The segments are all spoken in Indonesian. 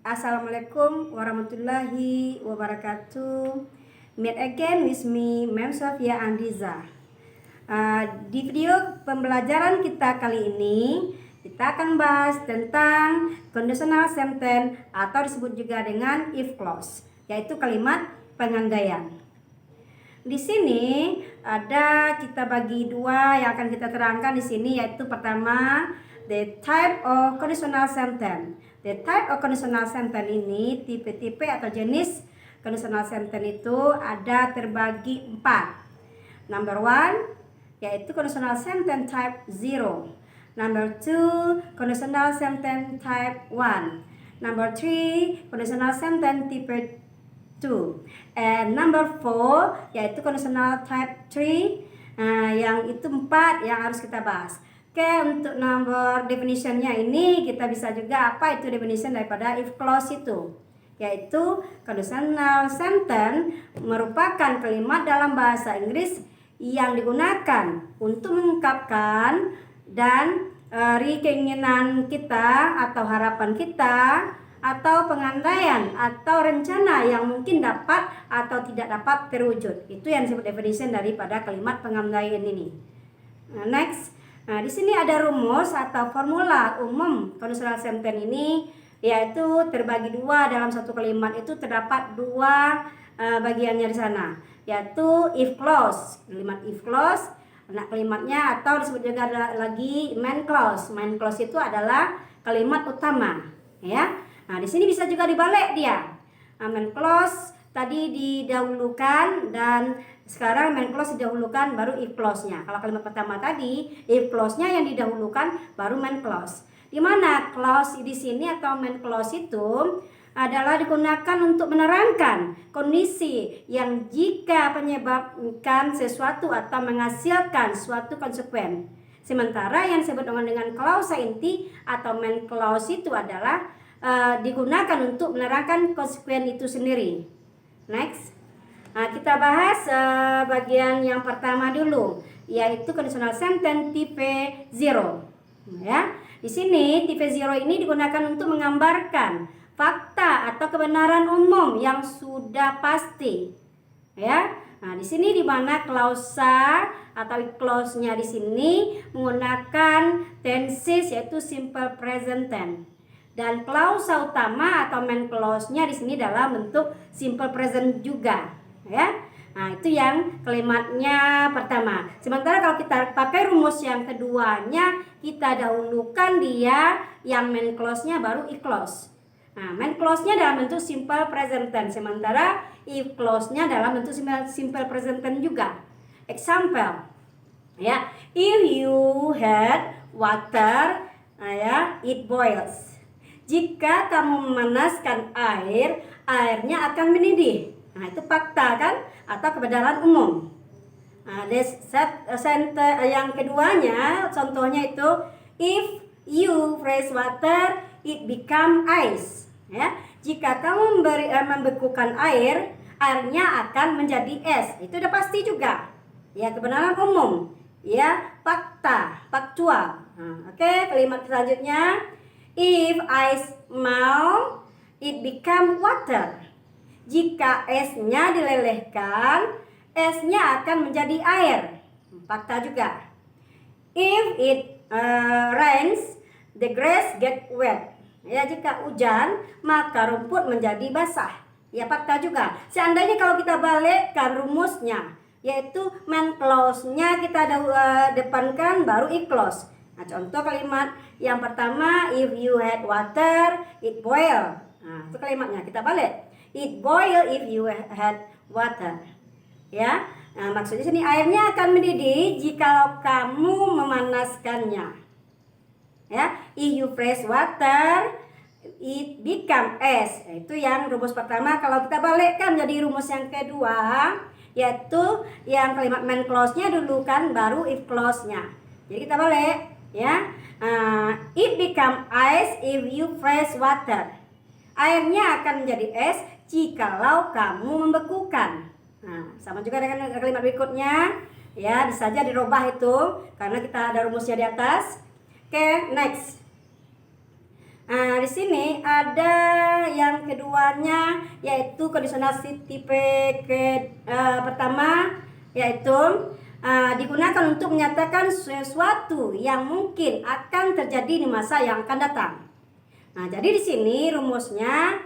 Assalamualaikum warahmatullahi wabarakatuh. Meet again with me, Ma'am Sofia Andiza. Di video pembelajaran kita kali ini, kita akan bahas tentang conditional sentence atau disebut juga dengan if clause, yaitu kalimat pengandaian. Di sini ada kita bagi dua yang akan kita terangkan di sini, yaitu pertama the type of conditional sentence. The type of conditional sentence ini, tipe-tipe atau jenis conditional sentence itu ada terbagi 4. Number 1 yaitu conditional sentence type 0. Number 2 conditional sentence type 1. Number 3 conditional sentence tipe 2. And number 4 yaitu conditional type 3. Yang itu 4 yang harus kita bahas. Oke, untuk number definitionnya ini kita bisa juga apa itu definition daripada if clause itu, yaitu conditional sentence merupakan kalimat dalam bahasa Inggris yang digunakan untuk mengungkapkan dan keinginan kita atau harapan kita atau pengandaian atau rencana yang mungkin dapat atau tidak dapat terwujud. Itu yang disebut definition daripada kalimat pengandaian ini. Next. Di sini ada rumus atau formula umum conditional sentence ini, yaitu terbagi dua dalam satu kalimat itu terdapat dua bagiannya di sana, yaitu if clause, kalimat if clause, anak kalimatnya atau disebut juga lagi main clause. Main clause itu adalah kalimat utama, ya. Nah, di sini bisa juga dibalik dia. Main clause tadi didahulukan dan sekarang main clause didahulukan baru if clause-nya. Kalau kalimat pertama tadi if clause-nya yang didahulukan baru main clause. Di mana clause di sini atau main clause itu adalah digunakan untuk menerangkan kondisi yang jika menyebabkan sesuatu atau menghasilkan suatu konsekuensi. Sementara yang disebut dengan klausa inti atau main clause itu adalah digunakan untuk menerangkan konsekuensi itu sendiri. Next. Kita bahas bagian yang pertama dulu, yaitu conditional sentence tipe 0. Ya. Di sini tipe 0 ini digunakan untuk menggambarkan fakta atau kebenaran umum yang sudah pasti. Ya. Nah, di sini di mana klausa atau clause-nya di sini menggunakan tenses yaitu simple present tense. Dan klausa utama atau main clause-nya di sini dalam bentuk simple present juga. Ya, nah itu yang kalimatnya pertama. Sementara kalau kita pakai rumus yang keduanya, kita dahulukan dia yang main clause-nya baru if clause. Nah, main clause-nya dalam bentuk simple present tense, sementara if clause-nya dalam bentuk simple present tense juga. Example, ya, if you had water, ya, it boils. Jika kamu memanaskan air, airnya akan mendidih. Nah, itu fakta kan atau kebenaran umum. Nah, yang keduanya contohnya itu if you freeze water it become ice. Ya, jika kamu membekukan air, airnya akan menjadi es. Itu udah pasti juga. Ya, kebenaran umum. Ya, fakta, faktual. Nah, oke, kalimat selanjutnya if ice melt it become water. Jika esnya dilelehkan, esnya akan menjadi air. Fakta juga. If it rains, the grass get wet. Ya, jika hujan, maka rumput menjadi basah. Ya, fakta juga. Seandainya kalau kita balikkan rumusnya, yaitu main clause-nya kita depankan baru if clause. Nah, contoh kalimat yang pertama, if you had water, it boil. Nah, itu kalimatnya kita balik. It boil if you had water. Ya, nah, maksudnya sini airnya akan mendidih jikalau kamu memanaskannya. Ya, if you freeze water, it become ice. Itu yang rumus pertama. Kalau kita balikkan jadi rumus yang kedua, yaitu yang kalimat main clause-nya dulu kan, baru if clause-nya. Jadi kita balik, ya. It become ice if you freeze water. Airnya akan menjadi es jikalau kamu membekukan. Nah, sama juga dengan kalimat berikutnya. Ya, bisa saja dirubah itu karena kita ada rumusnya di atas. Oke, next. Di sini ada yang keduanya yaitu kondisionasi tipe pertama, yaitu digunakan untuk menyatakan sesuatu yang mungkin akan terjadi di masa yang akan datang. Nah, jadi di sini rumusnya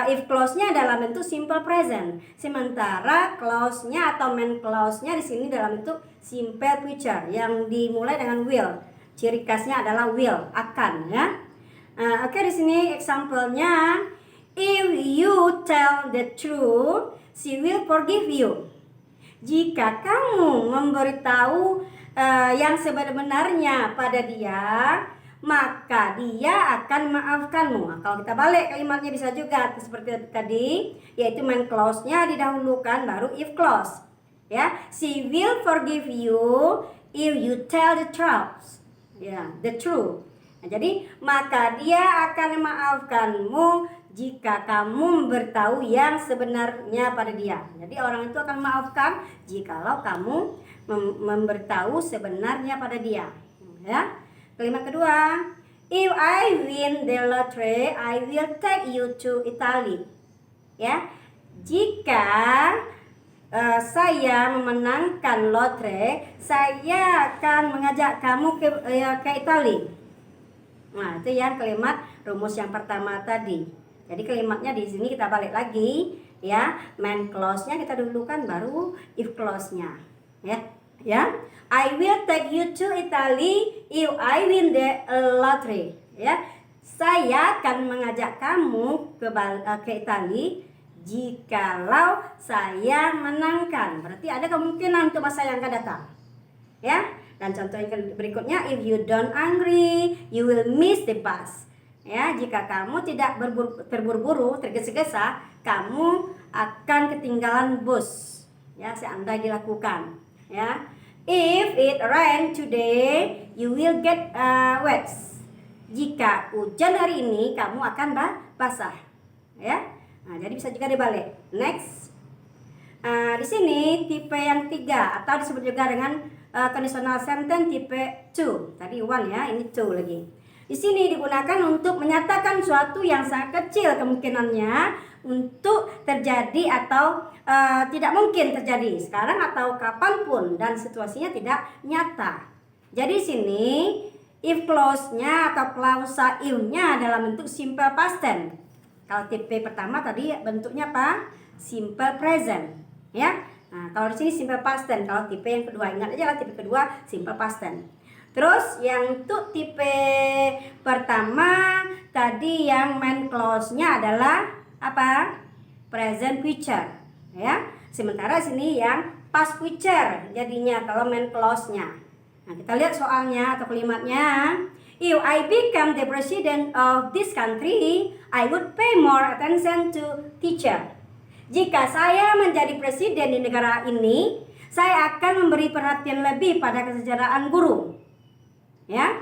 if clause-nya dalam bentuk simple present, sementara clause-nya atau main clause-nya di sini dalam bentuk simple future yang dimulai dengan will. Ciri khasnya adalah will, akan, ya. Oke, di sini example-nya, if you tell the truth, she will forgive you. Jika kamu memberitahu yang sebenarnya pada dia, maka dia akan maafkanmu. Nah, kalau kita balik kalimatnya bisa juga seperti tadi, yaitu main clause-nya didahulukan baru if clause. Ya, she will forgive you if you tell the truth. Ya, the truth. Nah, jadi maka dia akan memaafkanmu jika kamu memberitahu yang sebenarnya pada dia. Jadi orang itu akan memaafkan jikalau kamu memberitahu sebenarnya pada dia. Ya. Kalimat kedua, if I win the lottery, I will take you to Italy. Ya. Jika saya memenangkan lotre, saya akan mengajak kamu ke Italia. Nah, itu yang kalimat rumus yang pertama tadi. Jadi kalimatnya di sini kita balik lagi, ya. Main clause-nya kita dulukan baru if clause-nya. Ya. I will take you to Italy if I win the lottery. Ya. Saya akan mengajak kamu ke Italia jikalau saya menangkan. Berarti ada kemungkinan untuk masa yang akan datang. Ya. Dan contoh yang berikutnya, if you don't angry, you will miss the bus. Ya, jika kamu tidak terburu-buru, tergesa-gesa, kamu akan ketinggalan bus. Ya, seandainya dilakukan. Ya, if it rain today, you will get wet. Jika hujan hari ini, kamu akan basah. Ya, nah, jadi bisa juga dibalik. Next, di sini tipe yang 3 atau disebut juga dengan conditional sentence tipe 2. Tadi 1 ya, ini 2 lagi. Di sini digunakan untuk menyatakan suatu yang sangat kecil kemungkinannya untuk terjadi atau tidak mungkin terjadi sekarang atau kapanpun dan situasinya tidak nyata. Jadi di sini if clause-nya atau klausa if-nya dalam bentuk simple past tense. Kalau tipe pertama tadi bentuknya apa? Simple present, ya. Nah, kalau di sini simple past tense. Kalau tipe yang kedua, ingat aja lah tipe kedua simple past tense. Terus yang untuk tipe pertama tadi yang main clause-nya adalah apa? Present future, ya. Sementara sini yang past future jadinya kalau main clause-nya. Nah, kita lihat soalnya atau kalimatnya. If I become the president of this country, I would pay more attention to teacher. Jika saya menjadi presiden di negara ini, saya akan memberi perhatian lebih pada kesejahteraan guru. Ya,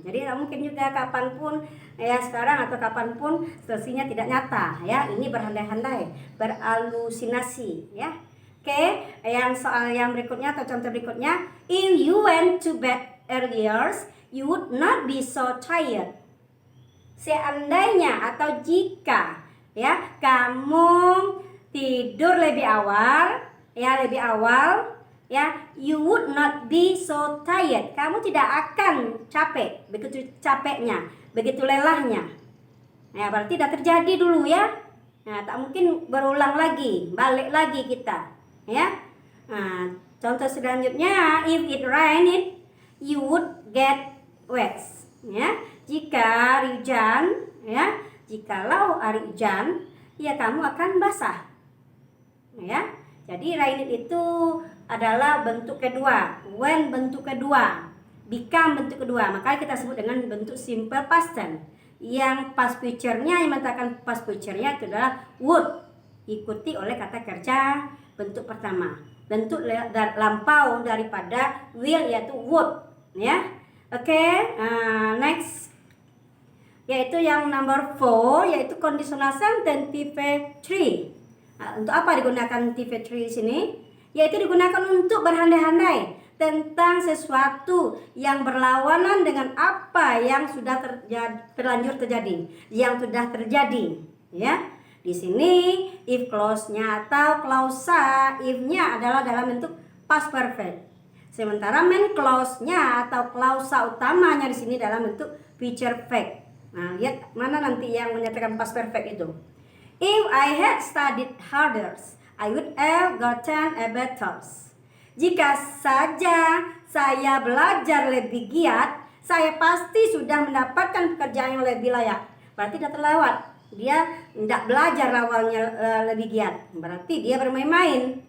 jadi mungkin juga kapanpun ya sekarang atau kapanpun situasinya tidak nyata. Ya, ini berandai-andai, beralusinasi. Ya, oke. Yang soal yang berikutnya atau contoh berikutnya, if you went to bed earlier, you would not be so tired. Seandainya atau jika ya kamu tidur lebih awal, ya, you would not be so tired. Kamu tidak akan capek, begitu capeknya, begitu lelahnya. Ya, berarti sudah terjadi dulu ya. Nah, tak mungkin berulang lagi, balik lagi kita, ya. Nah, contoh selanjutnya, if it rained, you would get wet. Ya, jika hujan, ya, jikalau hari hujan, ya kamu akan basah. Ya, jadi rained itu adalah bentuk kedua, when bentuk kedua, become bentuk kedua, maka kita sebut dengan bentuk simple past tense. Yang past future-nya, yang mengatakan past future-nya itu adalah would, ikuti oleh kata kerja bentuk pertama. Bentuk lampau daripada will yaitu would, ya. Oke, next, yaitu yang number 4, yaitu conditional sentence tipe 3. Untuk apa digunakan tipe 3 di sini? Yaitu digunakan untuk berandai-andai tentang sesuatu yang berlawanan dengan apa yang sudah terlanjur terjadi, yang sudah terjadi, ya. Di sini if clause-nya atau klausa if-nya adalah dalam bentuk past perfect. Sementara main clause-nya atau klausa utamanya di sini dalam bentuk future perfect. Nah, lihat mana nanti yang menyatakan past perfect itu. If I had studied harder, I would have gotten a better. Jika saja saya belajar lebih giat, saya pasti sudah mendapatkan pekerjaan yang lebih layak. Berarti tidak terlewat. Dia tidak belajar awalnya lebih giat. Berarti dia bermain-main.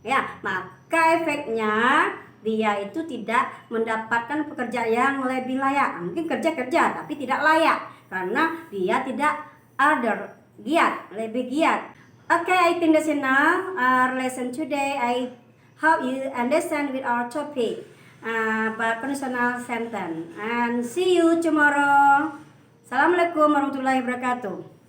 Ya, maka efeknya dia itu tidak mendapatkan pekerjaan yang lebih layak. Mungkin kerja tapi tidak layak karena dia tidak giat, lebih giat. Okay, I think that's enough our lesson today. I hope you understand with our topic, conditional sentence. And see you tomorrow. Assalamualaikum warahmatullahi wabarakatuh.